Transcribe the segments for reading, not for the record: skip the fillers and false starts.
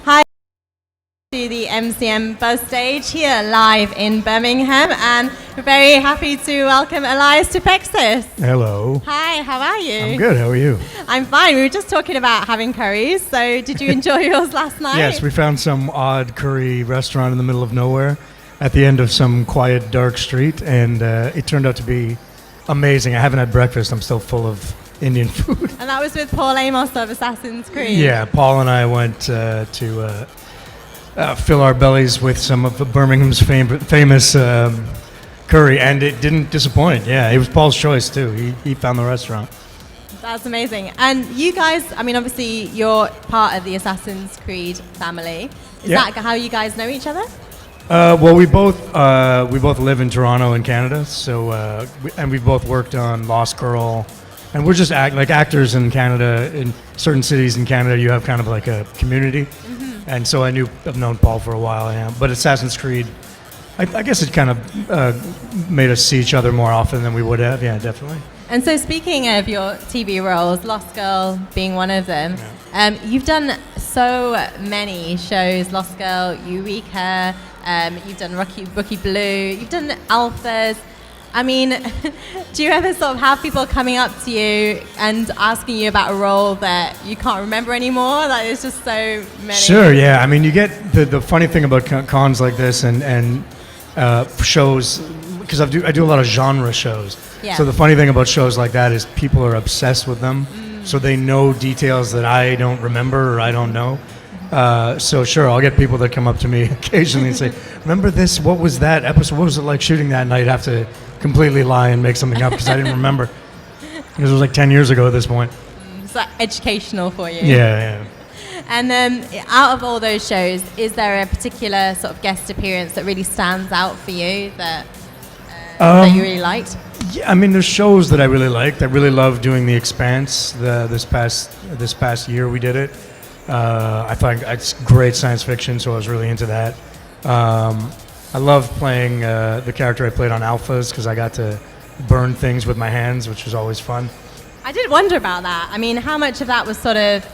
Hi to the MCM Buzz stage here live in Birmingham, and we're very happy to welcome Elias Toufexis. Hello. Hi, how are you? I'm good. How are you? I'm fine. We were just talking about having curries, so did you enjoy yours last night? Yes, we found some odd curry restaurant in the middle of nowhere at the end of some quiet, dark street, and it turned out to be amazing. I haven't had breakfast. I'm still full of Indian food. And that was with Paul Amos of Assassin's Creed. Yeah, Paul and I went to fill our bellies with some of Birmingham's famous curry, and it didn't disappoint. Yeah, it was Paul's choice too. He found the restaurant. That's amazing. And you guys, I mean, obviously you're part of the Assassin's Creed family. Is that how you guys know each other? Well, we both live in Toronto in Canada, so we both worked on Lost Girl, and we're just actors in Canada. In certain cities in Canada, you have kind of like a community, and so I've known Paul for a while. Yeah, but Assassin's Creed, I guess it kind of made us see each other more often than we would have. Yeah, definitely. And so, speaking of your TV roles, Lost Girl being one of them, you've done so many shows. Lost Girl, Eureka. You've done Rookie Blue, you've done Alphas. I mean, do you ever sort of have people coming up to you and asking you about a role that you can't remember anymore? Like, there's just so many. Sure, yeah. I mean, you get the funny thing about cons like this and shows, because I do a lot of genre shows. Yeah. So the funny thing about shows like that is people are obsessed with them, so they know details that I don't remember or I don't know. So sure, I'll get people that come up to me occasionally and say, remember this, what was that episode, what was it like shooting that? And I'd have to completely lie and make something up because I didn't remember. Because it was like 10 years ago at this point. It's like educational for you. Yeah. And out of all those shows, is there a particular sort of guest appearance that really stands out for you that you really liked? Yeah, I mean, there's shows that I really liked. I really loved doing The Expanse. This past year we did it. I thought it's great science fiction, so I was really into that. I love playing the character I played on Alphas because I got to burn things with my hands, which was always fun. I did wonder about that. I mean, how much of that was sort of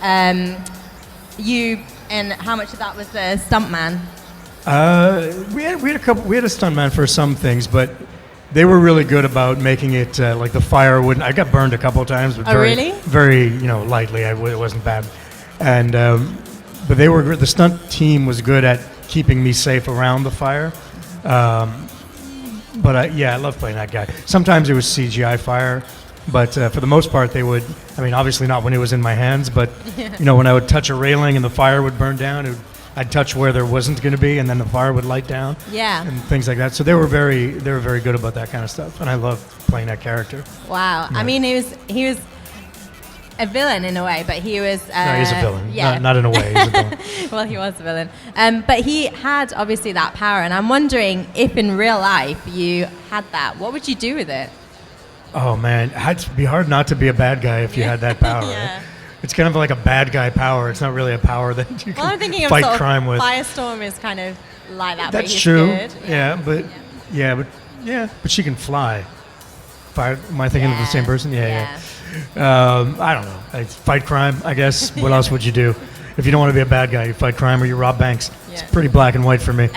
you, and how much of that was the stuntman? We had a stuntman for some things, but they were really good about making it like the fire wouldn't. I got burned a couple of times, but very lightly. It wasn't bad. And but the stunt team was good at keeping me safe around the fire. But I love playing that guy. Sometimes it was CGI fire, but for the most part they would. I mean, obviously not when it was in my hands, but when I would touch a railing and the fire would burn down, I'd touch where there wasn't going to be, and then the fire would light down. Yeah. And things like that. So they were very good about that kind of stuff, and I loved playing that character. Wow. Yeah. I mean, he was a villain in a way, but he was... no, he's a villain. Yeah. Not in a way, he's a villain. Well, he was a villain. But he had, obviously, that power, and I'm wondering if in real life you had that, what would you do with it? Oh, man. It'd be hard not to be a bad guy if you had that power. Yeah. Right? It's kind of like a bad guy power. It's not really a power that you can I'm thinking fight of crime with. Firestorm is kind of like that. That's but he's true. Good. But she can fly. Am I thinking of the same person? Yeah. I don't know. Fight crime, I guess. What else would you do? If you don't want to be a bad guy, you fight crime or you rob banks. Yeah. It's pretty black and white for me.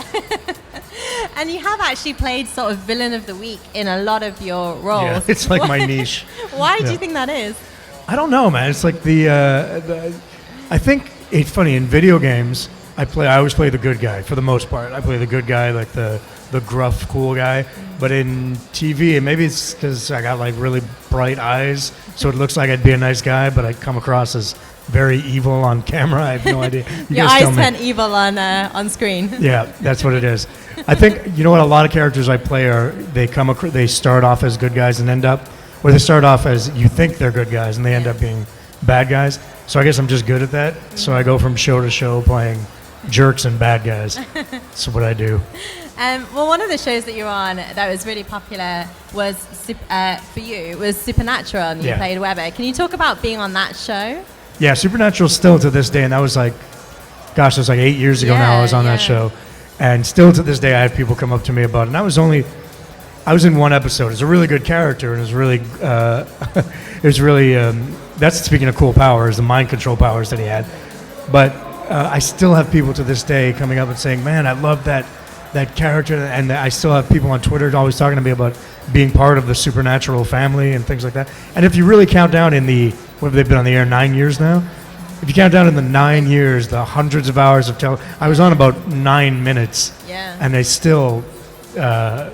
And you have actually played sort of villain of the week in a lot of your roles. Yeah, it's like my niche. Why do you think that is? I don't know, man. It's like I think it's funny in video games. I always play the good guy for the most part. I play the good guy, like the gruff, cool guy. But in TV, and maybe it's because I got like really bright eyes, so it looks like I'd be a nice guy, but I come across as very evil on camera. I have no idea. Your eyes turn evil on screen. Yeah, that's what it is. I think what a lot of characters I play they start off as good guys and they start off as you think they're good guys and they end up being bad guys. So I guess I'm just good at that. So I go from show to show playing jerks and bad guys. That's what I do. Well, one of the shows that you were on that was really popular was for you was Supernatural, and you played Weber. Can you talk about being on that show? Yeah, Supernatural still to this day, and that was like, it was like 8 years ago now I was on that show. And still to this day I have people come up to me about it. And I was in one episode. It's a really good character, and that's speaking of cool powers, the mind control powers that he had. But I still have people to this day coming up and saying, "Man, I love that character," and I still have people on Twitter always talking to me about being part of the Supernatural family and things like that. And if you really count down in what have they been on the air, 9 years now? If you count down in the 9 years, the hundreds of hours of I was on about 9 minutes. Yeah. And they still, Hi.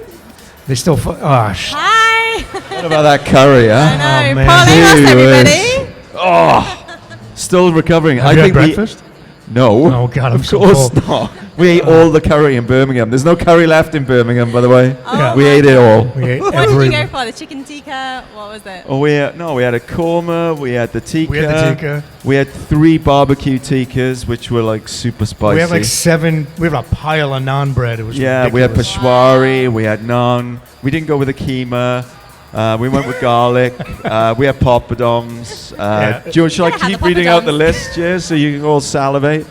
What about that curry, huh? I know. Oh, man. Paul Amos, everybody. Still recovering. Have you had breakfast? No. Oh, God, I'm of so course full. not. We ate all the curry in Birmingham. There's no curry left in Birmingham, by the way. Oh We ate it all. We ate What did you go for? The chicken tikka? What was it? Oh, we had a korma. We had the tikka. We had the tikka. We had 3 barbecue tikkas, which were like super spicy. We had like 7. We have a pile of naan bread. It was we had ridiculous. peshwari. We had naan. We didn't go with the keema. We went with garlic. We had poppadoms. Shall I Yeah, keep the reading out the poppadoms. list, so you can all salivate?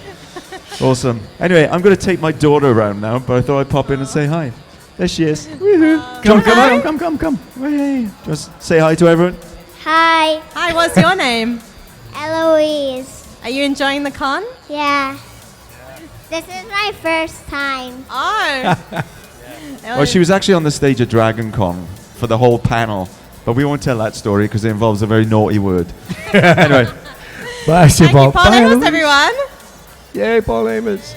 Awesome. Anyway, I'm going to take my daughter around now, but I thought I'd pop in and say hi. There she is. Woohoo. Come. Hey. Just say hi to everyone. Hi, Hi, what's your name? Eloise. Are you enjoying the con? Yeah. This is my first time. Oh. Well, she was actually on the stage at Dragon Con for the whole panel, but we won't tell that story because it involves a very naughty word. Anyway. Bye, Thank you, Paul Amos, everyone. Yay, Paul Amos.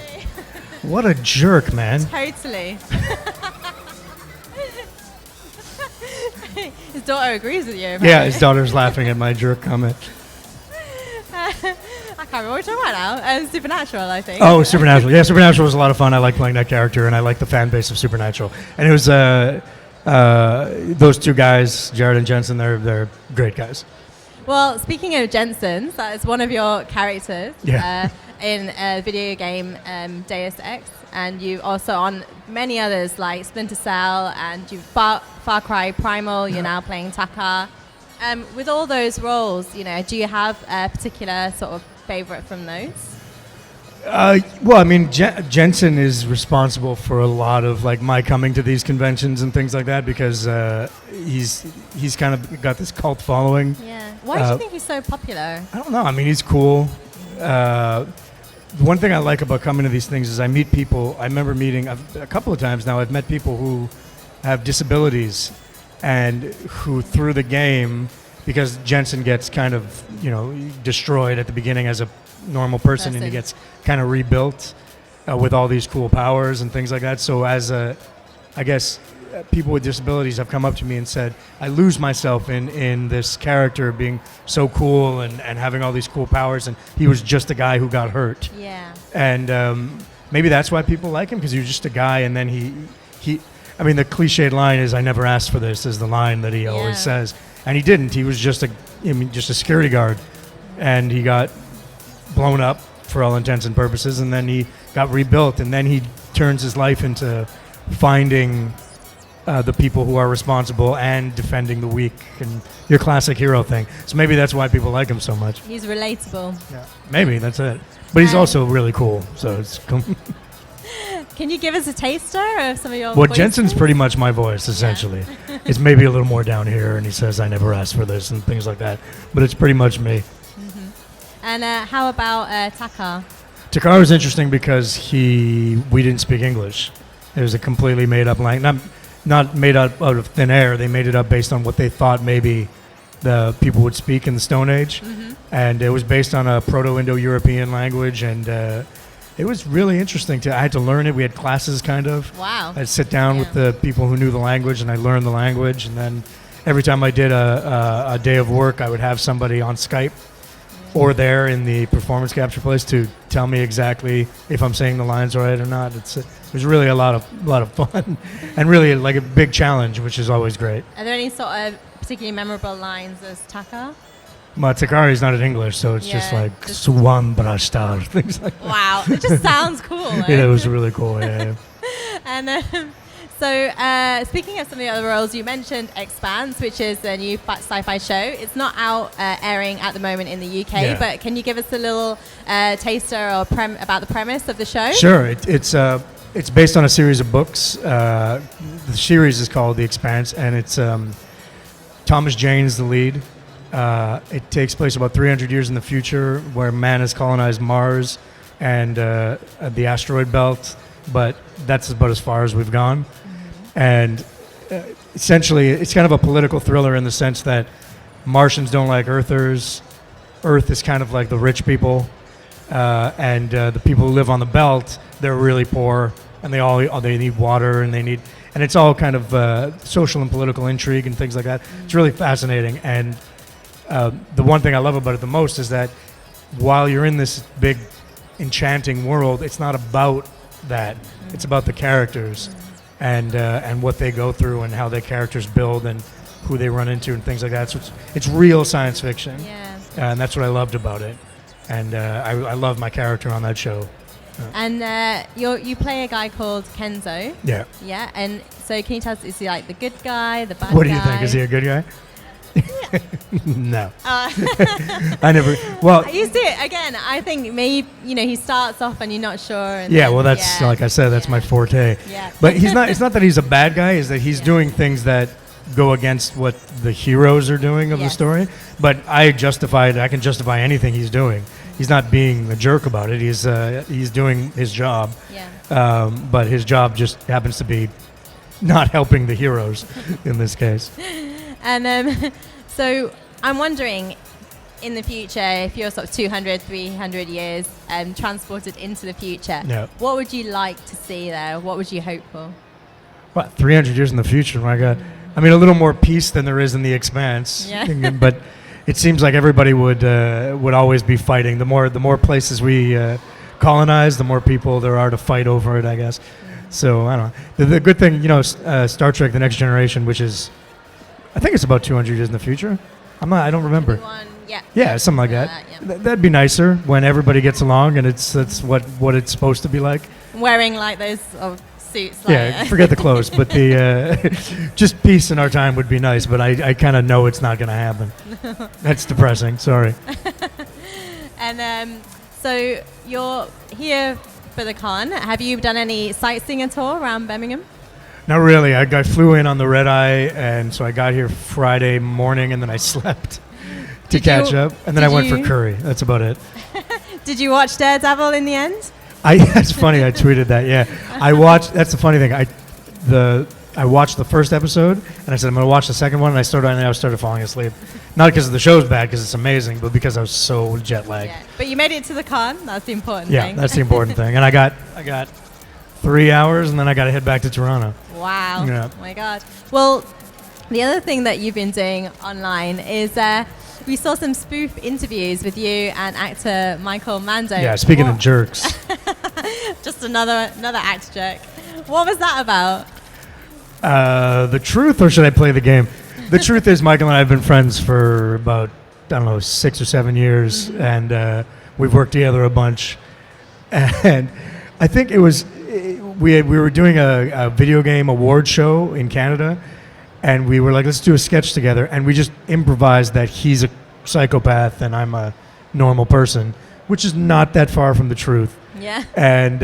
What a jerk, man. Totally. His daughter agrees with you. Yeah, apparently. his daughter's laughing at my jerk comment. I can't remember what you're talking about now. Supernatural, I think. Oh, Supernatural. Yeah, Supernatural was a lot of fun. I like playing that character, and I like the fan base of Supernatural. And it was those 2 guys, Jared and Jensen. They're great guys. Well, speaking of Jensen's, that is one of your characters Yeah. in a video game, Deus Ex, and you also on many others like Splinter Cell, and you Far Cry Primal. You're now playing Taka. With all those roles, do you have a particular sort of favorite from those? Well, I mean, Jensen is responsible for a lot of like my coming to these conventions and things like that because he's kind of got this cult following. Yeah. Why do you think he's so popular? I don't know. I mean, he's cool. One thing I like about coming to these things is I meet people. I remember meeting a couple of times now. I've met people who have disabilities and who through the game, because Jensen gets kind of destroyed at the beginning as a normal person, and he gets kind of rebuilt with all these cool powers and things like that. So I guess people with disabilities have come up to me and said, I lose myself in this character being so cool and having all these cool powers, and he was just a guy who got hurt. Yeah. And maybe that's why people like him, because he was just a guy, and then he I mean, the cliched line is, I never asked for this, is the line that he always says. And he didn't. He was just a security guard, and he got blown up for all intents and purposes, and then he got rebuilt, and then he turns his life into finding the people who are responsible and defending the weak, and your classic hero thing. So maybe that's why people like him so much. He's relatable. Yeah. Maybe that's it. But he's also really cool. So it's Can you give us a taster of some of your Well, voices? Jensen's pretty much my voice, essentially. It's maybe a little more down here, and he says, I never asked for this, and things like that. But it's pretty much me. And how about Taka? Takar is interesting because we didn't speak English. It was a completely made-up language. Not made up out of thin air. They made it up based on what they thought maybe the people would speak in the Stone Age. And it was based on a Proto-Indo-European language, and it was really interesting. I had to learn it. We had classes, kind of. Wow. I'd sit down with the people who knew the language, and I learned the language. And then every time I did a day of work, I would have somebody on Skype or there in the performance capture place to tell me exactly if I'm saying the lines right or not. It was really a lot of fun, and really like a big challenge, which is always great. Are there any sort of particularly memorable lines as Taka? Takari's not in English, so it's just like Swan Brashtar, things like that. Wow, it just sounds cool. Yeah, it was really cool. Yeah. And so, speaking of some of the other roles, you mentioned Expanse, which is a new sci-fi show. It's not out airing at the moment in the UK, but can you give us a little taster or about the premise of the show? Sure. It's based on a series of books. The series is called The Expanse, and it's Thomas Jane's the lead. It takes place about 300 years in the future, where man has colonized Mars and the asteroid belt, but that's about as far as we've gone. And essentially, it's kind of a political thriller in the sense that Martians don't like Earthers. Earth is kind of like the rich people, and the people who live on the belt, they're really poor, and they need water, and it's all kind of social and political intrigue and things like that. It's really fascinating, and the one thing I love about it the most is that while you're in this big, enchanting world, it's not about that. It's about the characters and what they go through and how their characters build and who they run into and things like that. So it's real science fiction, and that's what I loved about it. And I love my character on that show. And you play a guy called Kenzo. Yeah. Yeah. And so can you tell us, is he like the good guy, the bad guy? What do you think? Is he a good guy? No. I never. Well, you see it again. I think maybe he starts off and you're not sure. And yeah. Well, that's like I said. That's my forte. Yeah. But he's not. It's not that he's a bad guy. Is that he's doing things that go against what the heroes are doing of the story. But I can justify anything he's doing. He's not being a jerk about it. He's doing his job. Yeah. But his job just happens to be not helping the heroes in this case. And so I'm wondering, in the future, if you're sort of 200, 300 years transported into the future, what would you like to see there? What would you hope for? What, 300 years in the future? My God. I mean, a little more peace than there is in The Expanse. Yeah. But it seems like everybody would always be fighting. The more places we colonize, the more people there are to fight over it, I guess. So, I don't know. The good thing, Star Trek The Next Generation, which is, I think it's about 200 years in the future. I don't remember. Yeah, something like that. That'd be nicer when everybody gets along and that's what it's supposed to be like. Wearing like those suits. Forget the clothes, but the just peace in our time would be nice, but I kind of know it's not going to happen. That's depressing. Sorry. And so you're here for the con. Have you done any sightseeing at all around Birmingham? Not really. I flew in on the red eye, and so I got here Friday morning, and then I slept to catch up, and then I went for curry. That's about it. Did you watch Daredevil in the end? That's funny. I tweeted that. Yeah, I watched. That's the funny thing. I watched the first episode, and I said I'm going to watch the second one, and I started falling asleep. Not because the show's bad, because it's amazing, but because I was so jet lagged. Yeah. But you made it to the con. That's the important thing. Yeah, that's the important thing. And I got 3 hours, and then I got to head back to Toronto. Wow. Yeah. Oh my God. Well, the other thing that you've been doing online is we saw some spoof interviews with you and actor Michael Mando. Yeah, speaking of jerks. Just another actor jerk. What was that about? The truth, or should I play the game? The truth is Michael and I have been friends for about, 6 or 7 years, and we've worked together a bunch. And I think it was... We were doing a video game award show in Canada, and we were like, let's do a sketch together, and we just improvised that he's a psychopath and I'm a normal person, which is not that far from the truth. Yeah. And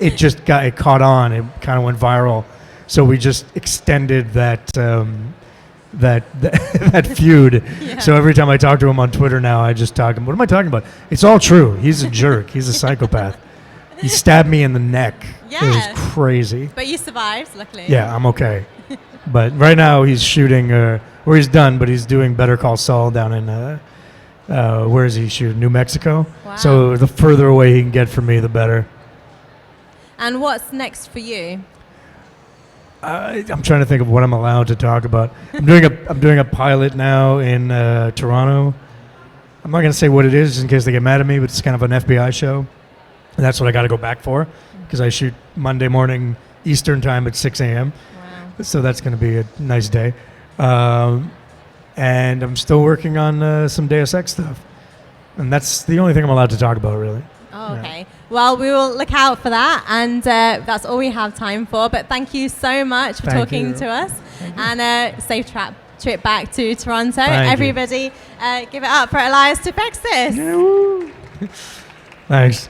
it caught on. It kind of went viral, so we just extended that feud. Yeah. So every time I talk to him on Twitter now, I just talk him. What am I talking about? It's all true. He's a jerk. He's a psychopath. He stabbed me in the neck. Yeah. It was crazy. But you survived, luckily. Yeah, I'm okay. But right now he's shooting, or he's done, but he's doing Better Call Saul down in, where is he shooting? New Mexico. Wow. So the further away he can get from me, the better. And what's next for you? I'm trying to think of what I'm allowed to talk about. I'm doing a pilot now in Toronto. I'm not going to say what it is just in case they get mad at me, but it's kind of an FBI show. And that's what I got to go back for, because I shoot Monday morning Eastern time at 6 a.m. Wow. So that's going to be a nice day. And I'm still working on some Deus Ex stuff. And that's the only thing I'm allowed to talk about, really. Oh, okay. Yeah. Well, we will look out for that. And that's all we have time for. But thank you so much for talking to us. And safe trip back to Toronto. Everybody give it up for Elias Toufexis. Thanks.